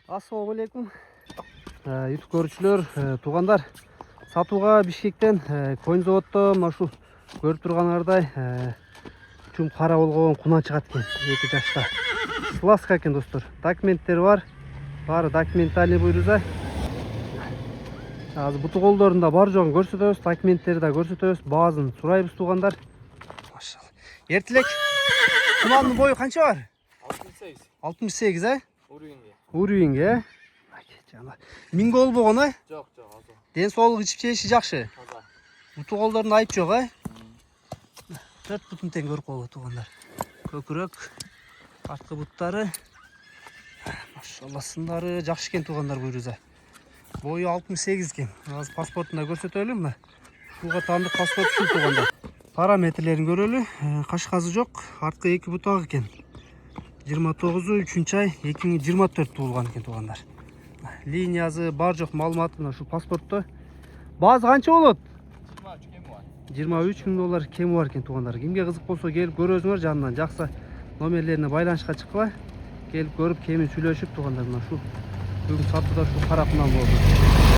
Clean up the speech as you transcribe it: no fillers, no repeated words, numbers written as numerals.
Assalamu алейкум. YouTube көрүүчүлөр, туугандар. Сатууга Бишкектен койын заводдо ушул көрүп турганыңардай чум кара болгон кунан чыгат экен. 2 жашта. Сласка экен достор. Документтери бар. Баары документальный буйруза. Азыр буту колдорунда бар жогун көрсөтөбүз, документтери да көрсөтөбүз, баазын сурайбыз туугандар. Машалла. Эртелек. Кунандын бою канча бар? 68. 68, а? Уровеньге. Жана. Миңге болбогон, а? Жок, азыр. Ден соолук ичип жеши жакшы. Таза. Буту колдорунда айып жок, а? 4 бутун тең көрүп калды туугандар. Көкүрөк, арткы буттары. Машалла, сындары жакшы экен туугандар буйруза. Бою 68 экен. Азыр паспортунда көрсөтөлү мына. Ушуга таандык паспорт ушул туугандар. Параметрлерин көрөлү. Кашказы жок, арткы 2 бутак экен. 29-3 ай 2024 туулган экен туугандар. Линиясы бар жок маалыматы мына ушул паспортто. Баазы канча болот? 23 кем бар. 23 000 доллар кеми бар экен туугандар. Кимге кызык болсо келип көрөсүңөр, жанынан жакса номерлерине байланышка чыккыла. Келип көрүп кемин сүйлөшүп туугандар мына ушул бүгүн сатууда ушул кара кунан болду.